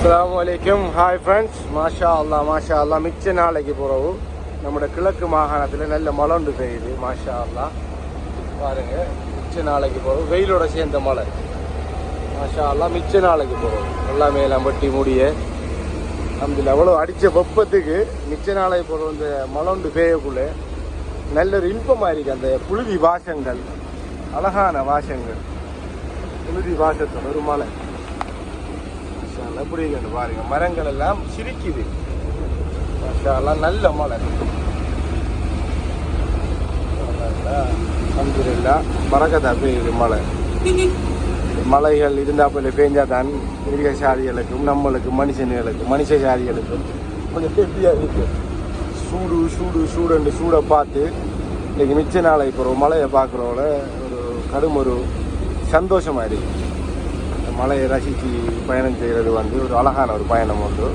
அஸ்ஸலாமு அலைக்கும். Hi friends. மாஷா அல்லா மிச்ச நாளைக்கு பிறகு நம்மளோட கிழக்கு மாகாணத்தில் நல்ல மழை ஒன்று பெய்யுது. மாஷா அல்லா பாருங்க, மிச்ச நாளைக்கு பிறகு வெயிலோட சேர்ந்த மழை. மாஷா அல்லா மிச்ச நாளைக்கு பிறகு எல்லாமே எல்லாம் வெட்டி முடிய அந்த அவ்வளோ அடித்த வெப்பத்துக்கு மிச்ச நாளைக்கு பிறகு இந்த மழை ஒன்று பெய்யக்குள்ளே நல்ல ஒரு இன்பமாக இருக்குது. அந்த புழுதி வாசங்கள், அழகான வாசங்கள், புழுதி வாசத்தோட ஒரு மலை எப்படி பாருங்க. மரங்கள் எல்லாம் சிரிக்குது. நல்ல மழை. அல்ஹம்துலில்லாஹ் பரக்கத்தா பெய்யுது மழை. மலைகள் இருந்தாப்பல பெஞ்சா தான் மிருகசாலிகளுக்கும் நம்மளுக்கும் மனுஷசாலிகளுக்கும் கொஞ்சம் ஹெப்பியாக இருக்கு. சூடு சூடு சூடுன்னு சூடை பார்த்து இன்னைக்கு மிச்ச நாளை இப்போ மழையை பார்க்குறோட ஒரு சந்தோஷமாக இருக்கு. மலையை ரசித்து பயணம் செய்கிறது ஒரு அழகான ஒரு பயணம் உண்டு.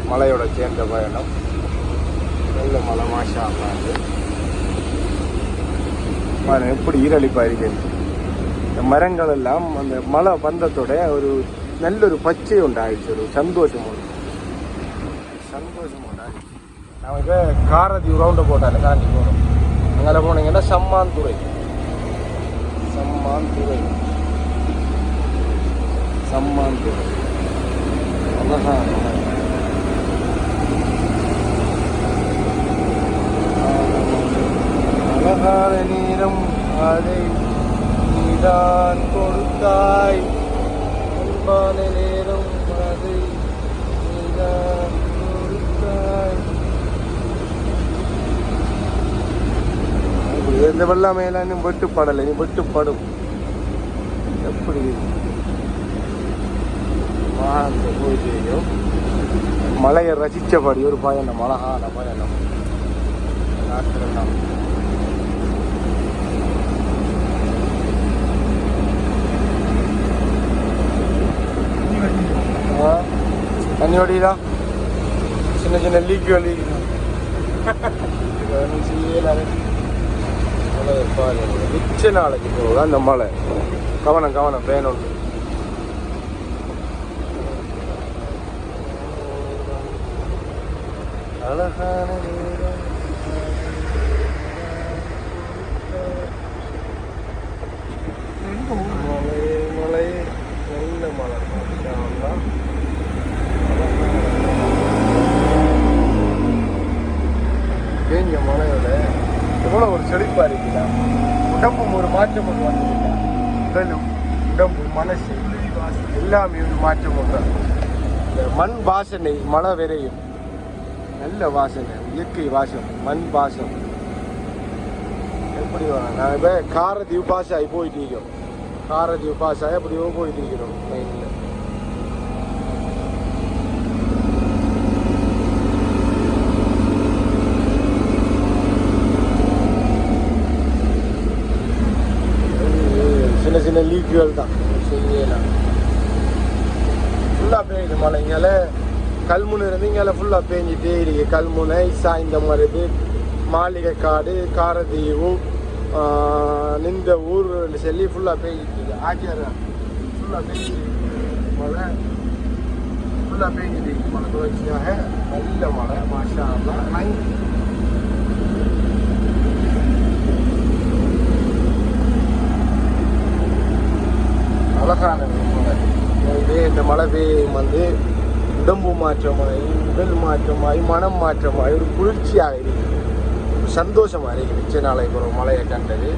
மலையோட சேர்ந்த பயணம். நல்ல மலை. மாஷா அல்லாஹ் எப்படி ஈரழிப்பாக இருக்கு. இந்த மரங்கள் எல்லாம் அந்த மலை பந்தத்தோட ஒரு நல்ல ஒரு பச்சை உண்டாயிடுச்சு. ஒரு சந்தோஷம் உண்டாயிடுச்சு. நான் இப்போ காரதி ரவுண்டை போட்டாங்க தாண்டி போகிறோம். அங்கே போனீங்கன்னா சம்மாந்துறை அழகான நேரம் அதை நீதான் கொடுத்தாய். அன்பான நேரம் அதை நீதான் கொடுத்தாய். எந்த வெள்ளாமையில நீ வெட்டுப்படலை, நீ வெட்டுப்படும். எப்படி போயிட்டையும் மலையை ரசித்தபடி ஒரு பயணம், அழகான பயணம். நாட்களெல்லாம் தண்ணியோடா சின்ன சின்ன லீக்கு வலி மிச்ச நாளைக்கு போகுது அந்த மலை. கவனம் வேணும். அழகான நேரம் மலை நல்ல மலை. பேஞ்ச மலையோட எவ்வளோ ஒரு செழிப்பா இருக்குல்ல. உடம்பும் ஒரு மாற்றம் ஒன்று வந்துருக்கா. உடலும் உடம்பு மனசு எல்லாமே ஒரு மாற்றம் ஒன்று. இந்த மண் வாசனை மழை விரையும். நல்ல வாசனை, இயற்கை வாசம், மண் வாசம். எப்படி வர நான் இப்போ காரதீவு பாஸ் ஆகி போயிட்டு இருக்கிறோம். காரதீவு பாஸ் ஆகி எப்படியோ போயிட்டு இருக்கிறோம் ட்ரெயினில். சின்ன சின்ன லீக்குகள் தான் செய்யலாம். ஃபுல்லாக பெய்யுது மழை. இங்கே கல்முனை இருந்து இங்கே ஃபுல்லாக பேஞ்சிட்டே இருக்கு. கல்முனை, சாய்ந்த மருது, மாளிகை காடு, காரதீவு, நின்ற ஊர் சொல்லி ஃபுல்லாக பேஞ்சிட்டு ஆக்கியார் ஃபுல்லாக பேஞ்சிட்டு மழை. ஃபுல்லாக பேஞ்சிட்டு மழை தொடர்ச்சியாக நல்ல மழை. மாஷா அல்லாஹ். அழகான மழை. இந்த மழை பெய்யும் உடம்பு மாற்றமாகி, உடல் மாற்றமாகி, மனம் மாற்றமாகி ஒரு குளிர்ச்சியாக இருக்குது. சந்தோஷமாக இருக்குது. மிச்ச நாளைக்கு ஒரு மழையை கண்டது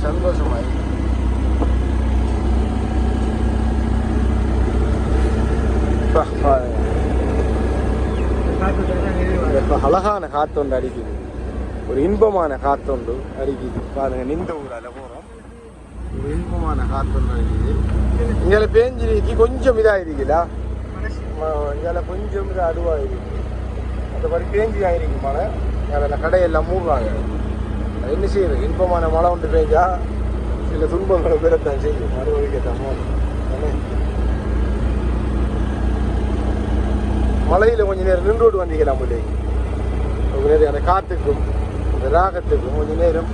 சந்தோஷமாக இருக்குது. அழகான காத்தொண்டு அடிக்குது. ஒரு இன்பமான காத்தொண்டு அடிக்குது. பாருங்க, நின்ற ஊரால் போகிறோம். ஒரு இன்பமான காத்தொண்டு அடிக்குது. இங்கே பேஞ்சிருக்கு. கொஞ்சம் இதாக இருக்குதா, இங்கே கொஞ்சம் இது அதுவாக இருக்குது. அந்த மாதிரி பேஞ்சி ஆகிருக்கு மழை. அதில் கடையெல்லாம் மூடுறாங்க. அது என்ன செய்யுது? இன்பமான மழை ஒன்று பேஞ்சா சில துன்பங்களை பெறத்தான் செய்யும். அனுபவிக்கத்தான் போகணும். மழையில் கொஞ்சம் நேரம் நின்றோடு வந்திக்கலாம் பிள்ளை. கொஞ்சம் நேரம் அந்த காற்றுக்கும் அந்த ராகத்துக்கும் கொஞ்சம் நேரம்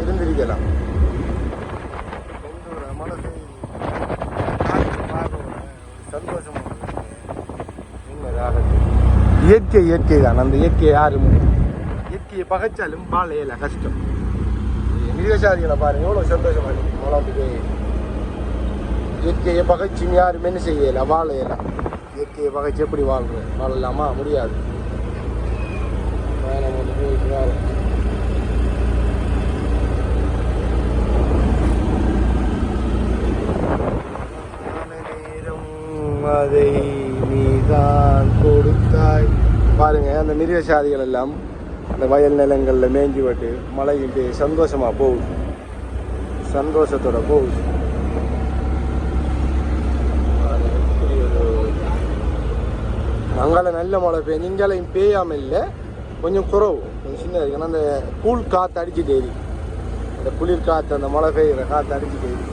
இருந்திருக்கலாம். மழை சந்தோஷம் இயற்கை இயற்கை தான். அந்த இயற்கை யாரும் இயற்கையை பகைச்சாலும் வாழ இயல கஷ்டம். மிருகசாதிகளை பாருங்க எவ்வளோ சந்தோஷமா இருக்கு. மழை இயற்கையை பகைச்சும் யாரும் என்ன செய்யல வாழ இயலாம். இயற்கையை பகைச்சு எப்படி வாழ்றேன் வாழலாமா? முடியாது. அதை நீதான் கொடுத்தாய். பாருங்க அந்த மிருகசாதிகள் எல்லாம் அந்த வயல் நிலங்களில் மேய்ஞ்சி விட்டு மழையிட்டு சந்தோஷமா போகுது, சந்தோஷத்தோட போகுது. அங்கால நல்ல மழை பெய்யும், இங்காலையும் பெய்யாமல் இல்லை, கொஞ்சம் குறவு, கொஞ்சம் சின்ன இருக்கு. ஏன்னா அந்த கூழ் காற்று அடிச்சுட்டு ஏறி, அந்த குளிர் காற்று அந்த மழை பெய்கிற காற்று அடிச்சுட்டு ஏறி.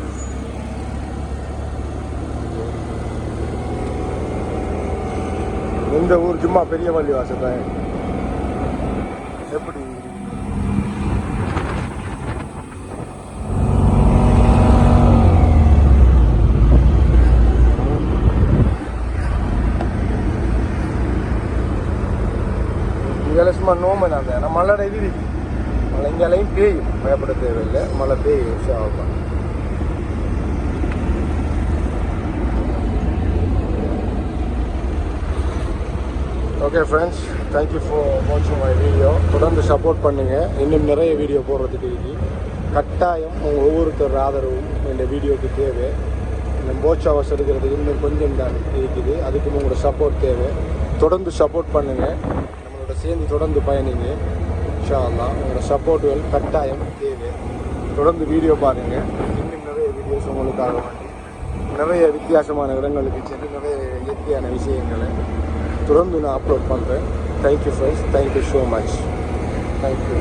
இந்த ஊர் சும்மா பெரிய பள்ளி வாசல் தான். எப்படி இங்கே சும்மா நோமன் அந்த ஏன்னா மழை இது மழை இங்கேலையும் பெய்யும், பயப்பட தேவையில்லை, மழை பெய்யும் உஷாவாக. ஓகே ஃப்ரெண்ட்ஸ், தேங்க்யூ ஃபார் வாட்சிங் மை வீடியோ. தொடர்ந்து சப்போர்ட் பண்ணுங்கள். இன்னும் நிறைய வீடியோ போடுறதுக்கு இருக்கு. கட்டாயம் உங்கள் ஒவ்வொருத்தர் ஆதரவும் இந்த வீடியோவுக்கு தேவை. இந்த போட்ச் ஹவர்ஸ் எடுக்கிறதுக்கு இன்னும் கொஞ்சம் தான் இருக்குது, அதுக்கு உங்களோட சப்போர்ட் தேவை. தொடர்ந்து சப்போர்ட் பண்ணுங்கள், நம்மளோட சேர்ந்து தொடர்ந்து பயணிங்க. இன்ஷா அல்லாஹ் உங்களோட சப்போர்ட்டுகள் கட்டாயம் தேவை. தொடர்ந்து வீடியோ பாருங்கள். இன்னும் நிறைய வீடியோஸ் உங்களுக்காக வேண்டி நிறைய வித்தியாசமான இடங்களுக்கு சென்று நிறைய இயற்கையான விஷயங்களை தொடர்ந்து நான் அப்லோட் பண்ணுறேன். Thank you friends, thank you so much. Thank you.